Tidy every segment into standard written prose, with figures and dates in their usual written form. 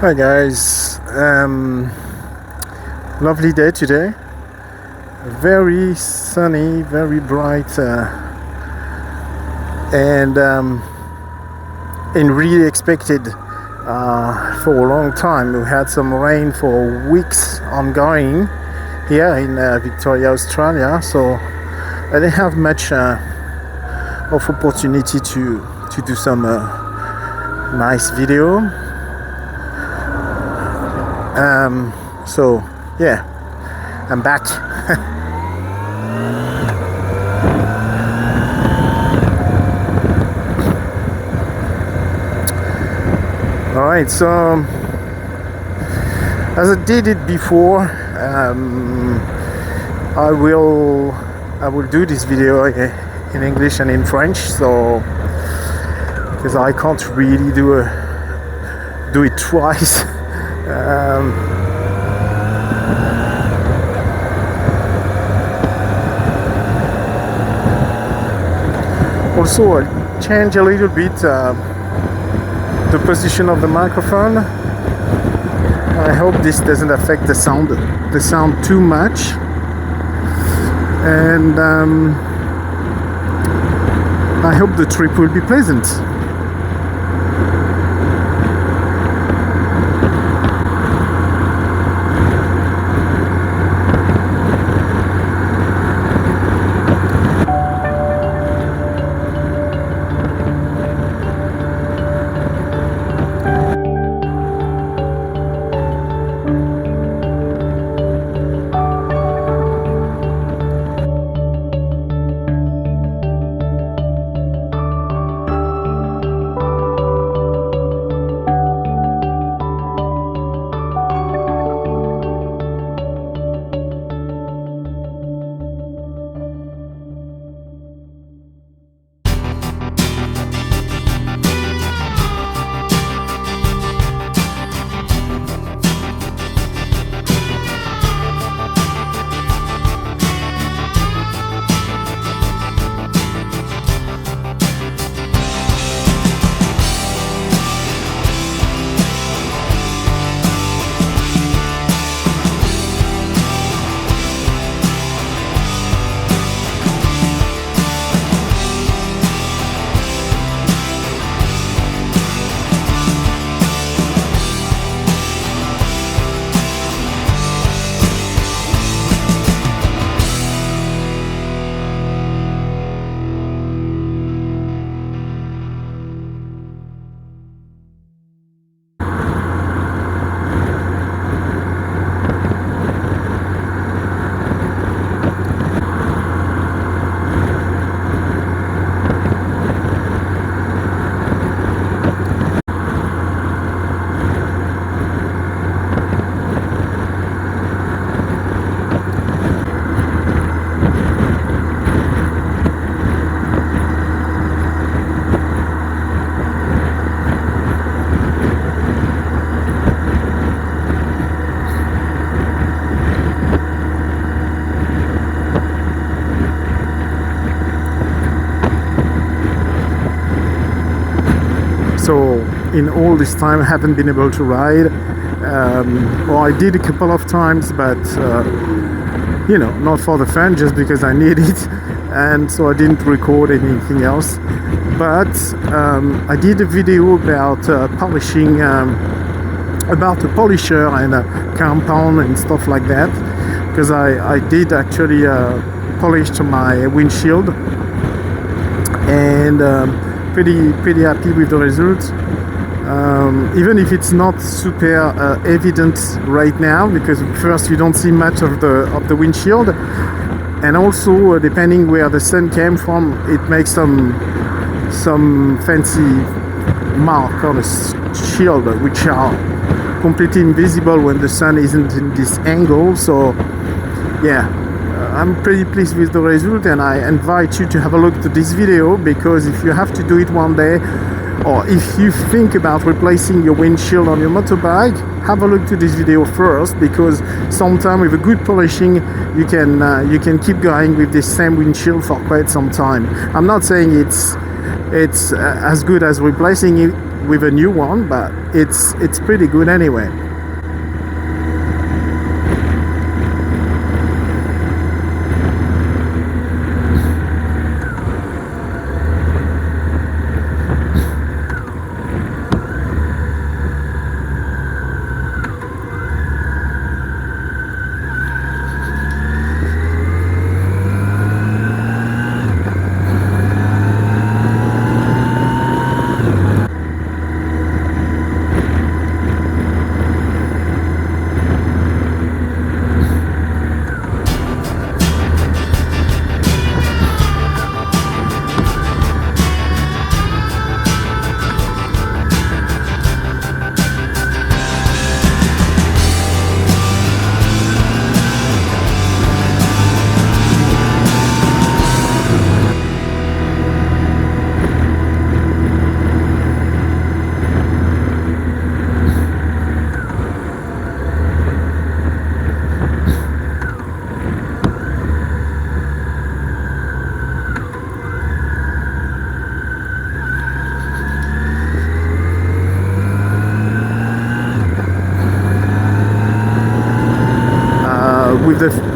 Hi guys, lovely day today, very sunny, very bright, and really expected for a long time. We had some rain for weeks ongoing here in Victoria, Australia, so I didn't have much of opportunity to do some nice video. So yeah, I'm back. All right, so as I did it before, I will do this video in English and in French, so because I can't really do it twice. Also, I'll change a little bit the position of the microphone. I hope this doesn't affect the sound too much, and I hope the trip will be pleasant. So in all this time I haven't been able to ride. Well, I did a couple of times, but you know, not for the fun, just because I need it, and so I didn't record anything else. But I did a video about polishing, about a polisher and a compound and stuff like that, because I did actually polish my windshield, and pretty happy with the results, even if it's not super evident right now, because first you don't see much of the windshield, and also depending where the sun came from, it makes some fancy mark on the shield which are completely invisible when the sun isn't in this angle. So yeah, I'm pretty pleased with the result, and I invite you to have a look to this video, because if you have to do it one day, or if you think about replacing your windshield on your motorbike, have a look to this video first, because sometime with a good polishing you can keep going with this same windshield for quite some time. I'm not saying it's as good as replacing with a new one, but it's pretty good anyway.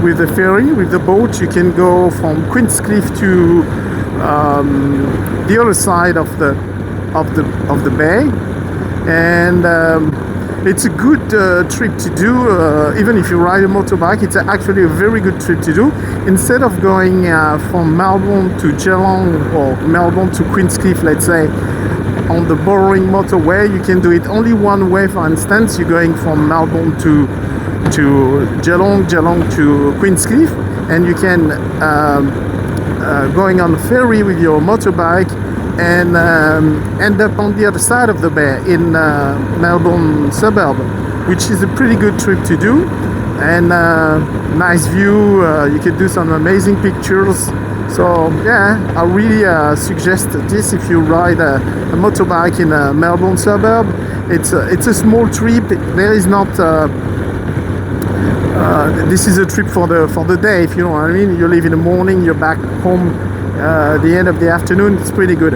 With the ferry, with the boat, you can go from Queenscliff to the other side of the bay, and it's a good trip to do. Even if you ride a motorbike, it's actually a very good trip to do. Instead of going from Melbourne to Geelong or Melbourne to Queenscliff, let's say, on the boring motorway, you can do it only one way. For instance, you're going from Melbourne to Geelong to Queenscliff, and you can going on a ferry with your motorbike and end up on the other side of the bay in Melbourne suburb, which is a pretty good trip to do, and nice view. You can do some amazing pictures. So yeah, I really suggest this if you ride a motorbike in a Melbourne suburb. It's a small trip. There is not this is a trip for the day, if you know what I mean. You leave in the morning, you're back home the end of the afternoon. It's pretty good.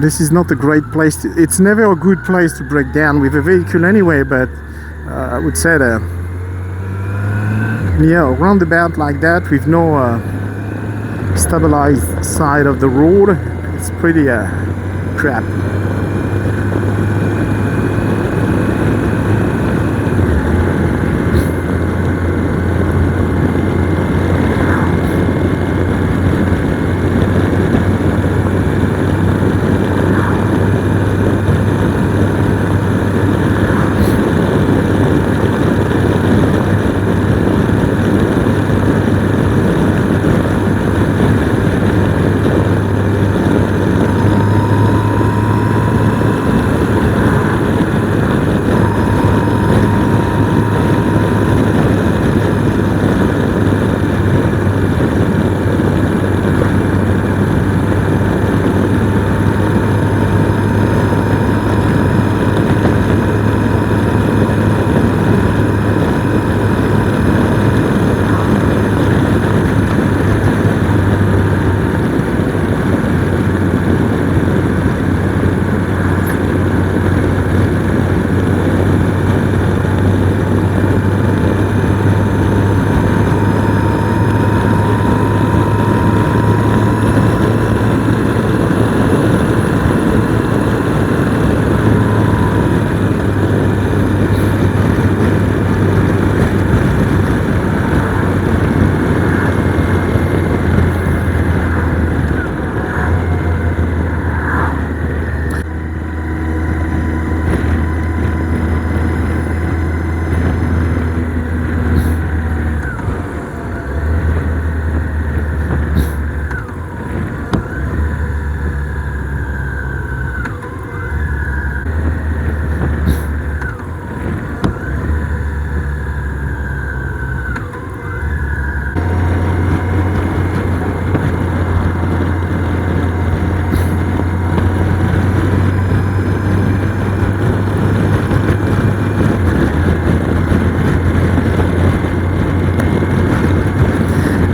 This is not a great place it's never a good place to break down with a vehicle anyway, but I would say that yeah, a roundabout like that with no stabilized side of the road, it's pretty crap.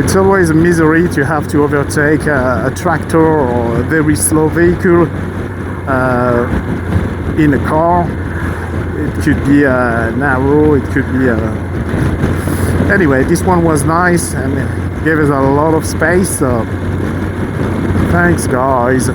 It's always a misery to have to overtake a tractor or a very slow vehicle in a car. It could be narrow, it could be anyway, this one was nice and it gave us a lot of space, so thanks guys.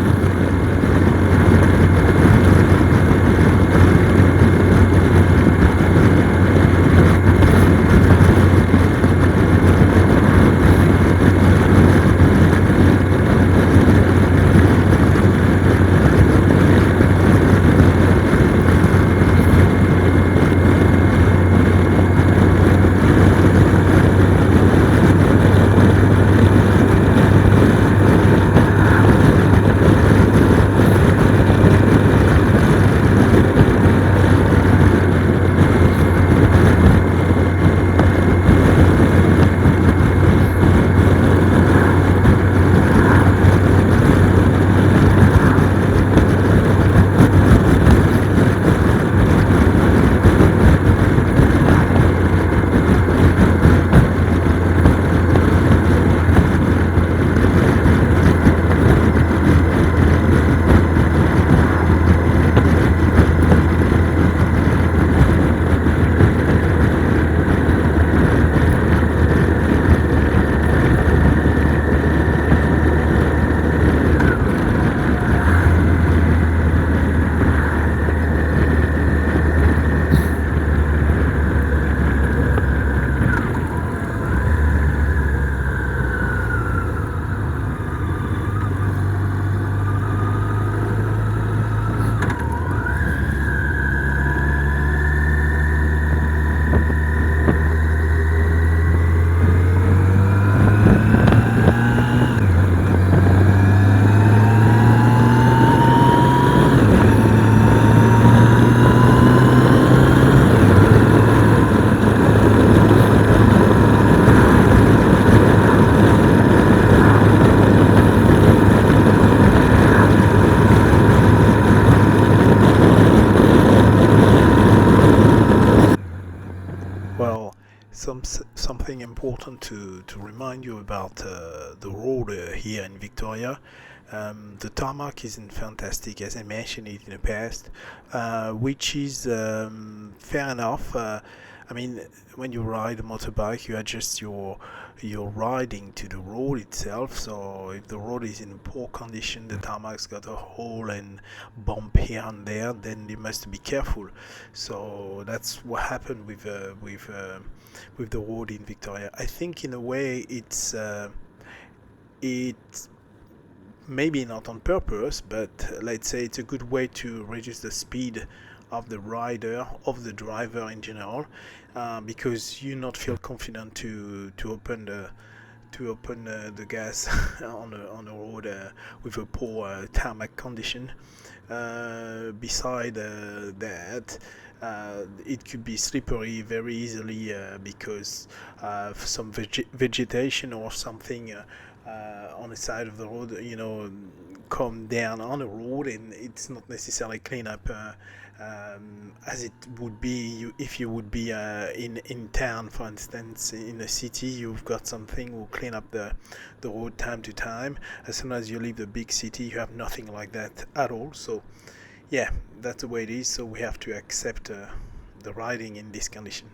Something important to remind you about the road here in Victoria. The tarmac isn't fantastic, as I mentioned it in the past, which is fair enough. I mean, when you ride a motorbike, you adjust your riding to the road itself. So if the road is in poor condition, the tarmac's got a hole and bump here and there, then you must be careful. So that's what happened with the road in Victoria. I think in a way it's maybe not on purpose, but let's say it's a good way to reduce the speed of the rider, of the driver in general, because you not feel confident to open the gas on a road with a poor tarmac condition. Beside that, it could be slippery very easily because some vegetation or something on the side of the road, come down on the road, and it's not necessarily clean up as it would be if you would be in town, for instance. In a city, you've got something who clean up the road time to time. As soon as you leave the big city, you have nothing like that at all. So yeah, that's the way it is. So we have to accept the riding in this condition.